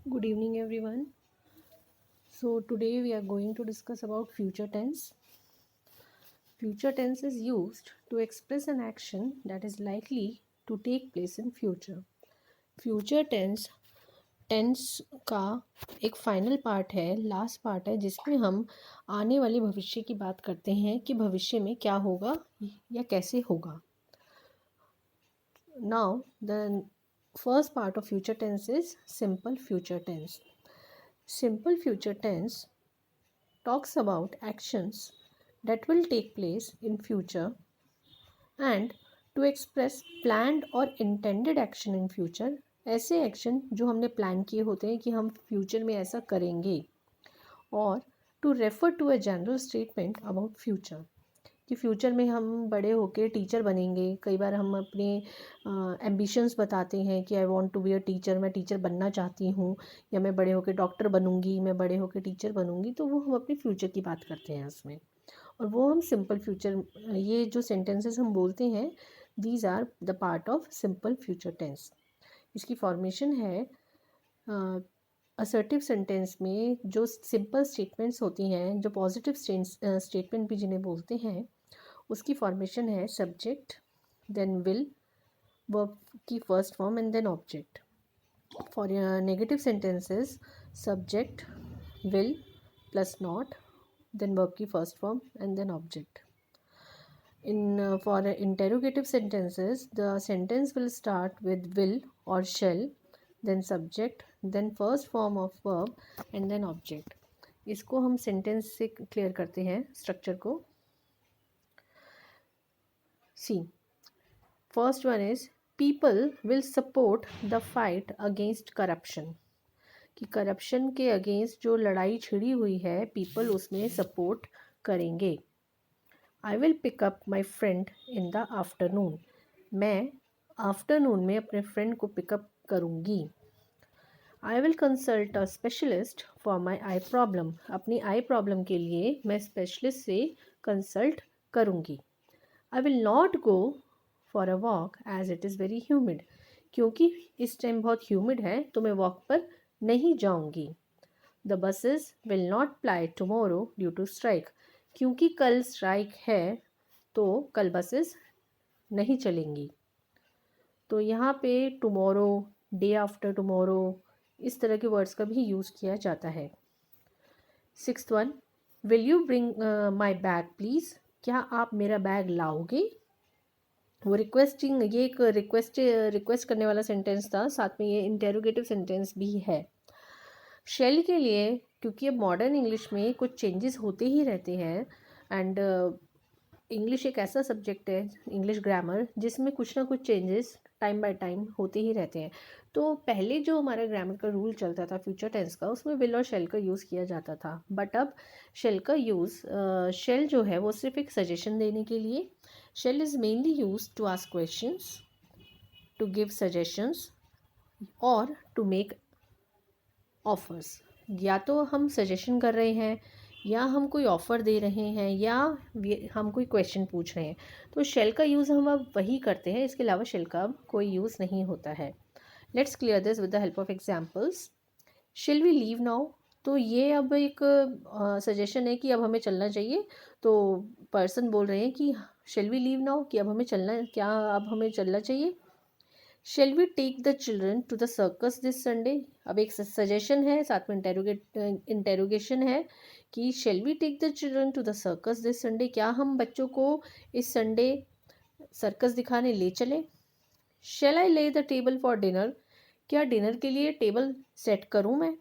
Good evening, everyone. So, today we are going to discuss about future tense. Future tense is used to express an action that is likely to take place in future. Future tense का एक final part है, last part है, जिसमें हम आने वाले भविष्य की बात करते हैं कि भविष्य में क्या होगा या कैसे होगा. Now, the first part of future tense is simple future tense. Simple future tense talks about actions that will take place in future and to express planned or intended action in future. ऐसे action जो हमने plan किए होते हैं कि हम future में ऐसा करेंगे, और to refer to a general statement about future कि फ्यूचर में हम बड़े होके टीचर बनेंगे. कई बार हम अपने एम्बिशंस बताते हैं कि I want to be a teacher, मैं टीचर बनना चाहती हूँ, या मैं बड़े होके डॉक्टर बनूंगी, मैं बड़े होके टीचर बनूंगी. तो वो हम अपने फ्यूचर की बात करते हैं उसमें, और वो हम सिंपल फ्यूचर, ये जो सेंटेंसेस हम बोलते हैं, these are the part of simple future tense. इसकी फॉर्मेशन है असर्टिव सेंटेंस में जो सिंपल स्टेटमेंट्स होती हैं, जो पॉजिटिव स्टेटमेंट भी जिन्हें बोलते हैं, उसकी फॉर्मेशन है सब्जेक्ट, देन विल, वर्ब की first form and then object. For negative sentences subject, will plus not, then verb की first form and then object. For interrogative sentences, the sentence will start with will or shall, then subject, then first form of verb and then object. इसको हम sentence से clear करते हैं structure को. See, first one is people will support the fight against corruption. कि corruption के against जो लड़ाई छिड़ी हुई है, पीपल उसमें सपोर्ट करेंगे. I will pick up my friend in the afternoon. मैं आफ्टरनून में अपने फ्रेंड को पिकअप करूँगी. I will consult a specialist for my eye problem. अपनी आई प्रॉब्लम के लिए मैं स्पेशलिस्ट से कंसल्ट करूँगी. I will not go for a walk as it is very humid. क्योंकि इस टाइम बहुत ह्यूमिड है तो मैं वॉक पर नहीं जाऊँगी. The buses will not ply tomorrow due to strike. क्योंकि कल स्ट्राइक है तो कल बसेस नहीं चलेंगी. तो यहाँ पे टुमारो, डे आफ्टर टुमारो, इस तरह के वर्ड्स का भी यूज़ किया जाता है. Sixth one, will you bring my bag please. क्या आप मेरा बैग लाओगे. वो रिक्वेस्टिंग, ये एक रिक्वेस्ट करने वाला सेंटेंस था, साथ में ये इंटेरोगेटिव सेंटेंस भी है. शेल के लिए, क्योंकि अब मॉडर्न इंग्लिश में कुछ चेंजेस होते ही रहते हैं, एंड इंग्लिश एक ऐसा सब्जेक्ट है, इंग्लिश ग्रामर, जिसमें कुछ ना कुछ चेंजेस टाइम बाय टाइम होते ही रहते हैं. तो पहले जो हमारा ग्रामर का रूल चलता था फ्यूचर टेंस का, उसमें विल और शेल का यूज़ किया जाता था. बट अब शेल का यूज़, शेल जो है वो सिर्फ एक सजेशन देने के लिए. Shall is mainly use to ask questions, to give suggestions और टू मेक ऑफर्स. या तो हम सजेशन कर रहे हैं, या हम कोई ऑफ़र दे रहे हैं, या हम कोई क्वेश्चन पूछ रहे हैं, तो शेल का यूज़ हम अब वही करते हैं. इसके अलावा शेल का अब कोई यूज़ नहीं होता है. Let's clear this with the help of examples. Shall we leave now. तो ये अब एक सजेशन है कि अब हमें चलना चाहिए. तो पर्सन बोल रहे हैं कि शेल वी लीव नाउ, कि अब हमें चलना, क्या अब हमें चलना चाहिए. Shall we take the children to the circus this Sunday. अब एक सजेशन है, साथ में इंटेरोगेशन है कि shall we take the children to the circus this Sunday. क्या हम बच्चों को इस संडे सर्कस दिखाने ले चले. शेल आई ले द टेबल फॉर डिनर. क्या डिनर के लिए टेबल सेट करूं मैं.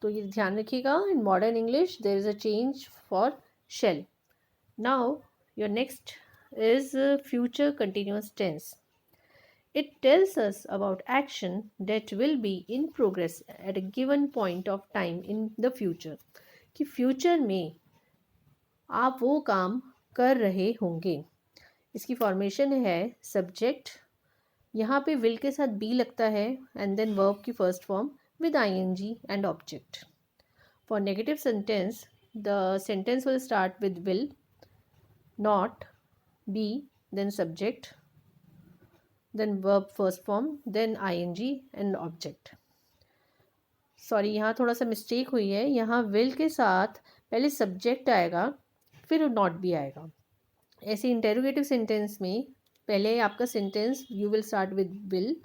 तो ये ध्यान रखिएगा, in modern English there is a change for shall. Now your next is future continuous tense. It tells us about action that will be in progress at a given point of time in the future. कि future में आप वो काम कर रहे होंगे. इसकी formation है सब्जेक्ट, यहाँ पे विल के साथ बी लगता है, एंड देन वर्ब की first form with ING and object. For negative sentence, the sentence will start with will, not, be, then subject, then verb first form, then ing and object. Sorry, यहाँ थोड़ा सा mistake हुई है, यहाँ will के साथ पहले सब्जेक्ट आएगा फिर नॉट बी आएगा। ऐसे इंटेरोगेटिव सेंटेंस में पहले आपका sentence you will start with will,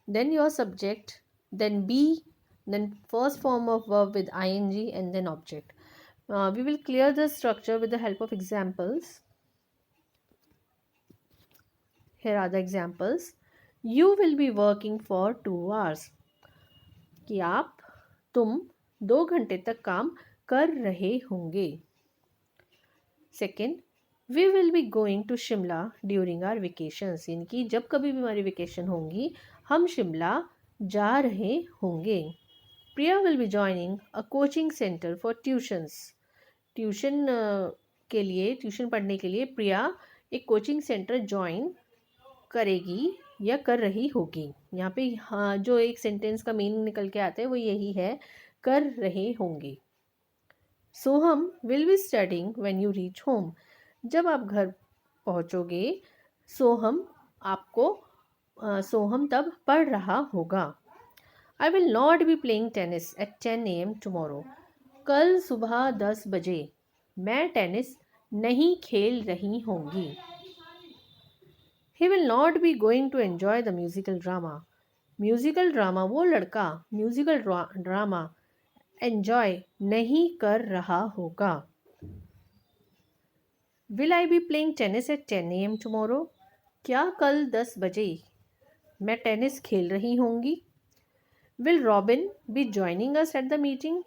then your subject, then be, then first form of verb with ing, and then object. We will clear the structure with the help of examples. Here are the examples. You will be working for 2 hours. कि तुम 2 घंटे तक काम कर रहे होंगे। Second, we will be going to Shimla during our vacations, यानी कि जब कभी भी हमारी वेकेशन होंगी हम शिमला जा रहे होंगे। Priya will be joining a coaching centre for tuitions. Tuition के लिए, ट्यूशन पढ़ने के लिए प्रिया एक कोचिंग सेंटर ज्वाइन करेगी या कर रही होगी। यहाँ पे हाँ जो एक सेंटेंस का मीनिंग निकल के आता है वो यही है, कर रहे होंगे। Soham will be studying when you reach home. जब आप घर पहुँचोगे सोहम तब पढ़ रहा होगा। I will not be playing tennis at 10 AM tomorrow. कल सुबह 10 बजे मैं टेनिस नहीं खेल रही होंगी। He will not be going to enjoy the musical drama. Musical drama, वो लड़का म्यूजिकल ड्रामा एन्जॉय नहीं कर रहा होगा। Will I be playing tennis at 10 AM tomorrow. क्या कल 10 बजे मैं टेनिस खेल रही होंगी। Will Robin be joining us at the meeting.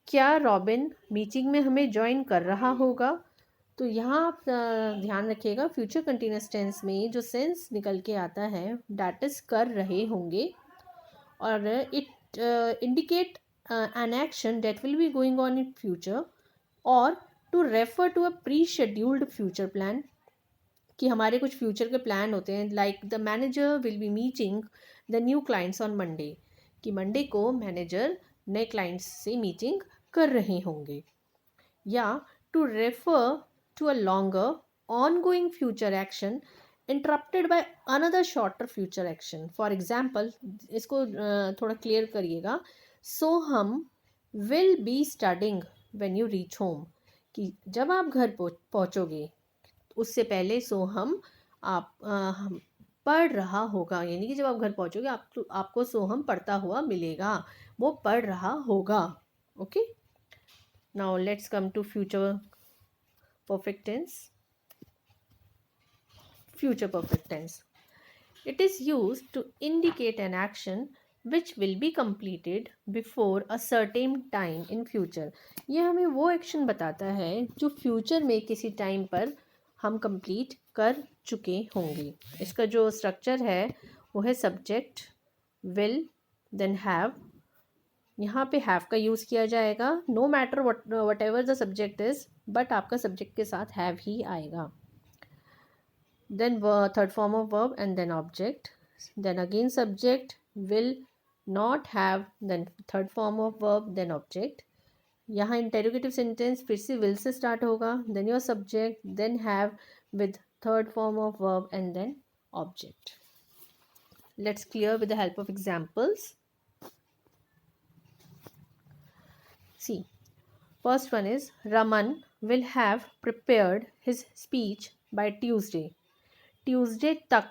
क्या रॉबिन मीटिंग में हमें ज्वाइन कर रहा होगा। तो यहाँ आप ध्यान रखिएगा, फ्यूचर कंटिन्यूअस टेंस में जो सेंस निकल के आता है दैट इज कर रहे होंगे, और it indicate an action that will be going on in future, और to refer to a pre scheduled future plan, कि हमारे कुछ फ्यूचर के प्लान होते हैं। Like the manager will be meeting the new clients on Monday, कि Monday को manager नए क्लाइंट्स से मीटिंग कर रहे होंगे। या to refer to a longer ongoing future action interrupted by another shorter future action. For example, इसको थोड़ा क्लियर करिएगा। सो हम will be studying when you reach home, कि जब आप घर पहुँचोगे उससे पहले सो हम हम पढ़ रहा होगा, यानी कि जब आप घर पहुँचोगे आपको सो हम पढ़ता हुआ मिलेगा, वो पढ़ रहा होगा। Okay, now let's come to future perfect tense. Future perfect tense, it is used to indicate an action which will be completed before a certain time in future। ये हमें वो एक्शन बताता है जो फ्यूचर में किसी टाइम पर हम कंप्लीट कर चुके होंगे। इसका जो स्ट्रक्चर है वो है सब्जेक्ट, विल, देन हैव। यहाँ पे हैव का यूज़ किया जाएगा, no matter whatever the subject is, but आपका सब्जेक्ट के साथ हैव ही आएगा। Then third form of verb and then object, then again subject, will, not, have, then third form of verb, then object। यहाँ interrogative sentence फिर से will से start होगा, then your subject, then have with third form of verb and then object। Let's clear with the help of examples. See, first one is Raman will have prepared his speech by Tuesday। Tuesday तक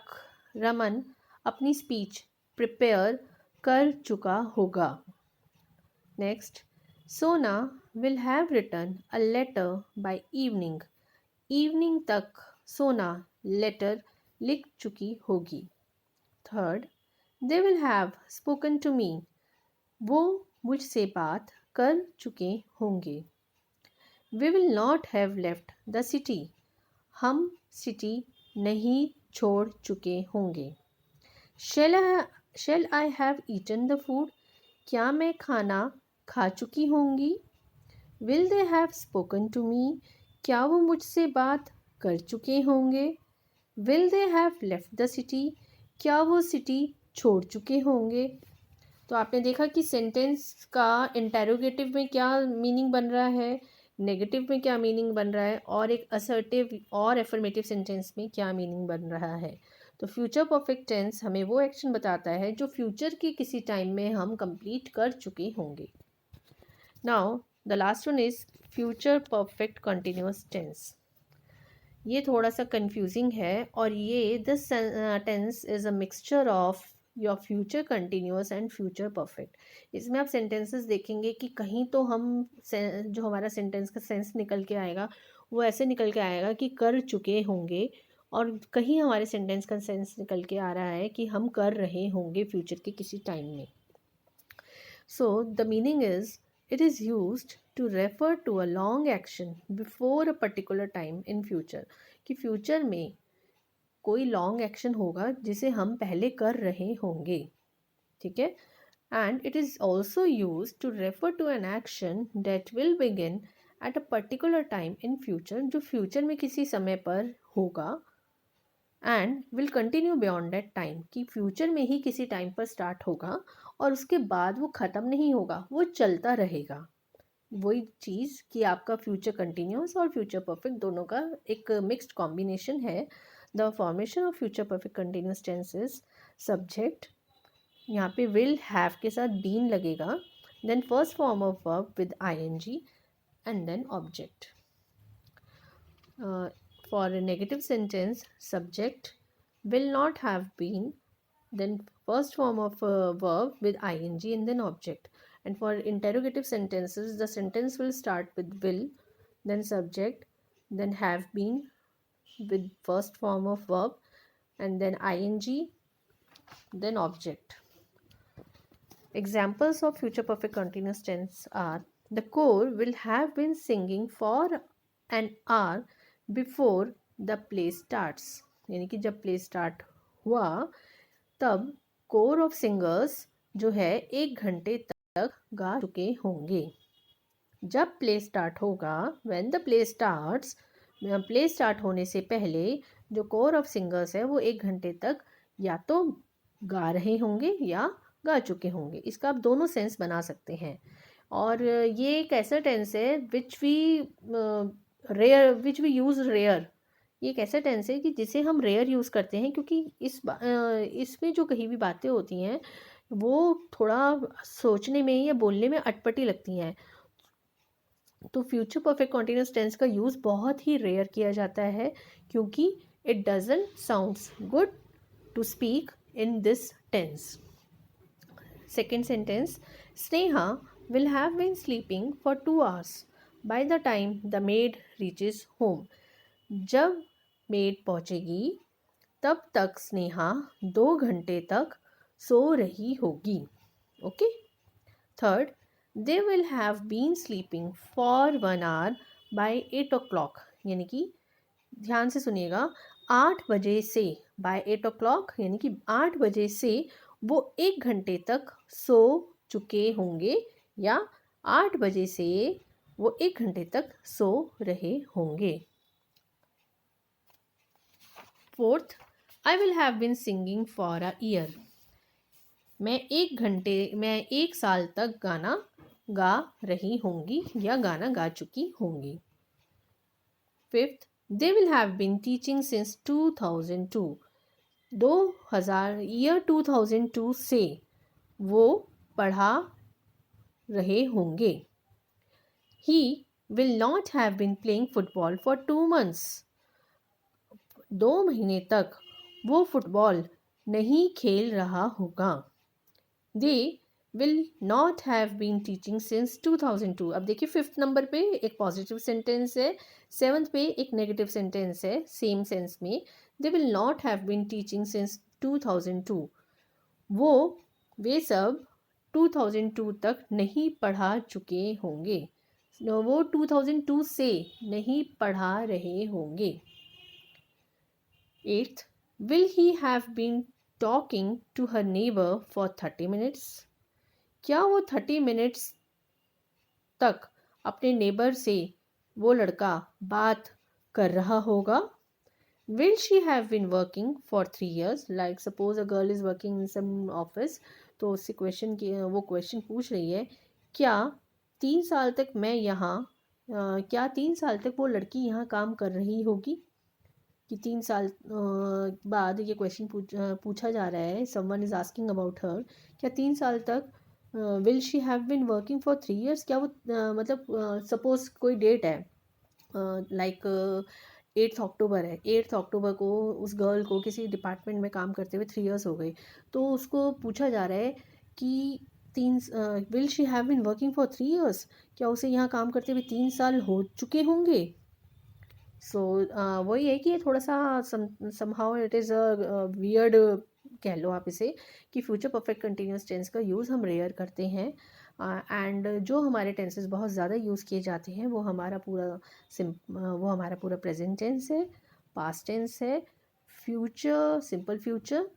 रमन अपनी speech prepare कर चुका होगा। Next, Sona will have written a letter by evening. Evening तक Sona letter लिख चुकी होगी। Third, they will have spoken to me. वो मुझसे बात कर चुके होंगे। We will not have left the city. हम सिटी नहीं छोड़ चुके होंगे। Shall I have eaten the food. क्या मैं खाना खा चुकी होंगी। Will they have spoken to me. क्या वो मुझसे बात कर चुके होंगे। Will they have left the city. क्या वो सिटी छोड़ चुके होंगे। तो आपने देखा कि सेंटेंस का इंटेरोगेटिव में क्या मीनिंग बन रहा है, नेगेटिव में क्या मीनिंग बन रहा है, और एक असर्टिव और एफर्मेटिव सेंटेंस में क्या मीनिंग बन रहा है। तो फ्यूचर परफेक्ट टेंस हमें वो एक्शन बताता है जो फ्यूचर के किसी टाइम में हम कंप्लीट कर चुके होंगे. Now the last one is future perfect continuous tense. ये थोड़ा सा कंफ्यूजिंग है और ये this tense is a mixture of your future continuous and future perfect. इसमें आप सेंटेंसेस देखेंगे कि कहीं तो हम जो हमारा सेंटेंस का सेंस निकल के आएगा वो ऐसे निकल के आएगा कि कर चुके होंगे, और कहीं हमारे सेंटेंस का सेंस निकल के आ रहा है कि हम कर रहे होंगे फ्यूचर के किसी टाइम में. So, the meaning is it is used to refer to a long action before a particular time in future. कि फ्यूचर में कोई लॉन्ग एक्शन होगा जिसे हम पहले कर रहे होंगे. ठीक है. And it is also use to refer to an action that will begin at a particular time in future, जो फ्यूचर में किसी समय पर होगा, and will continue beyond that time, कि फ्यूचर में ही किसी टाइम पर स्टार्ट होगा और उसके बाद वो ख़त्म नहीं होगा, वो चलता रहेगा. वही चीज़ कि आपका फ्यूचर कंटिन्यूस और फ्यूचर परफेक्ट दोनों का एक मिक्स्ड कॉम्बिनेशन है. The formation of future perfect continuous tenses. Subject, यहाँ पे विल हैव के साथ बीन लगेगा, then first form of verb with ING and then object. For a negative sentence, subject will not have been, then first form of verb with ing and then object. And for interrogative sentences, the sentence will start with will, then subject, then have been with first form of verb, and then ing, then object. Examples of future perfect continuous tense are: the choir will have been singing for an hour before the play starts. यानी कि जब play start हुआ तब core of singers जो है 1 घंटे तक गा चुके होंगे. जब प्ले स्टार्ट होगा, when the play starts, play start होने से पहले जो कोर ऑफ सिंगर्स है वो 1 घंटे तक या तो गा रहे होंगे या गा चुके होंगे. इसका आप दोनों सेंस बना सकते हैं. और ये एक ऐसा टेंस है which we rare, which we use rare. ये एक ऐसा टेंस है कि जिसे हम रेयर यूज़ करते हैं, क्योंकि इसमें जो कहीं भी बातें होती हैं वो थोड़ा सोचने में या बोलने में अटपटी लगती हैं. तो फ्यूचर परफेक्ट कॉन्टिन्यूस टेंस का यूज़ बहुत ही रेयर किया जाता है, क्योंकि it doesn't sounds good to speak in this tense. Second sentence, Sneha will have been sleeping for 2 hours by the time the maid reaches home. जब मेड पहुँचेगी तब तक स्नेहा 2 घंटे तक सो रही होगी. Okay. Third, they will have been sleeping for 1 hour by 8 o'clock. यानी कि ध्यान से सुनिएगा, 8 बजे से, बाय 8 o'clock यानी कि 8 बजे से वो 1 घंटे तक सो चुके होंगे, या 8 बजे से वो 1 घंटे तक सो रहे होंगे. Fourth, I will have been singing for a year. मैं 1 साल तक गाना गा रही होंगी या गाना गा चुकी होंगी. Fifth, they will have been teaching since 2002. 2002 से वो पढ़ा रहे होंगे. He will not have been playing football for 2 months. 2 महीने तक वो फुटबॉल नहीं खेल रहा होगा. They will not have been teaching since 2002. अब देखिए, 5th नंबर पे एक पॉजिटिव सेंटेंस है, 7th पे एक नेगेटिव सेंटेंस है सेम सेंस में. They will not have been teaching since 2002. वे सब 2002 तक नहीं पढ़ा चुके होंगे. वो 2002 से नहीं पढ़ा रहे होंगे. 8th, will he have been talking to her neighbor for 30 minutes? क्या वो 30 मिनट्स तक अपने नेबर से, वो लड़का, बात कर रहा होगा. Will she have been working for 3 years? Like suppose a girl is working in some office, तो उससे वो क्वेश्चन पूछ रही है, क्या 3 साल तक वो लड़की यहाँ काम कर रही होगी. कि 3 साल बाद ये क्वेश्चन पूछा जा रहा है, someone is asking about her, क्या 3 साल तक will she have been working for 3 years, क्या वो मतलब सपोज कोई डेट है, लाइक 8 अक्टूबर है, 8 अक्टूबर को उस गर्ल को किसी डिपार्टमेंट में काम करते हुए 3 years हो गए, तो उसको पूछा जा रहा है कि तीन will she have been working for 3 years, क्या उसे यहाँ काम करते हुए 3 साल हो चुके होंगे। सो वही है कि ये थोड़ा सा somehow it is a weird, कह लो आप इसे, कि फ्यूचर परफेक्ट कंटिन्यूस टेंस का यूज़ हम रेयर करते हैं। एंड जो हमारे टेंसेस बहुत ज़्यादा यूज़ किए जाते हैं वो हमारा पूरा प्रेजेंट टेंस है, पास्ट टेंस है, future, simple future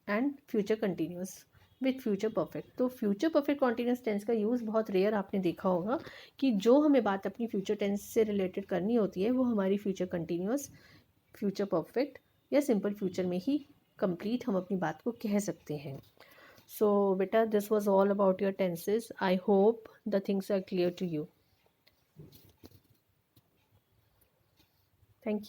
and future continuous with future perfect. तो फ्यूचर परफेक्ट कॉन्टिन्यूस टेंस का यूज़ बहुत रेयर आपने देखा होगा, कि जो हमें बात अपनी फ्यूचर टेंस से रिलेटेड करनी होती है वो हमारी फ्यूचर कंटिन्यूस, फ्यूचर परफेक्ट या सिंपल फ्यूचर में ही कंप्लीट हम अपनी बात को कह सकते हैं। सो बेटा, this was all about your tenses. I hope the things are clear to you. Thank you.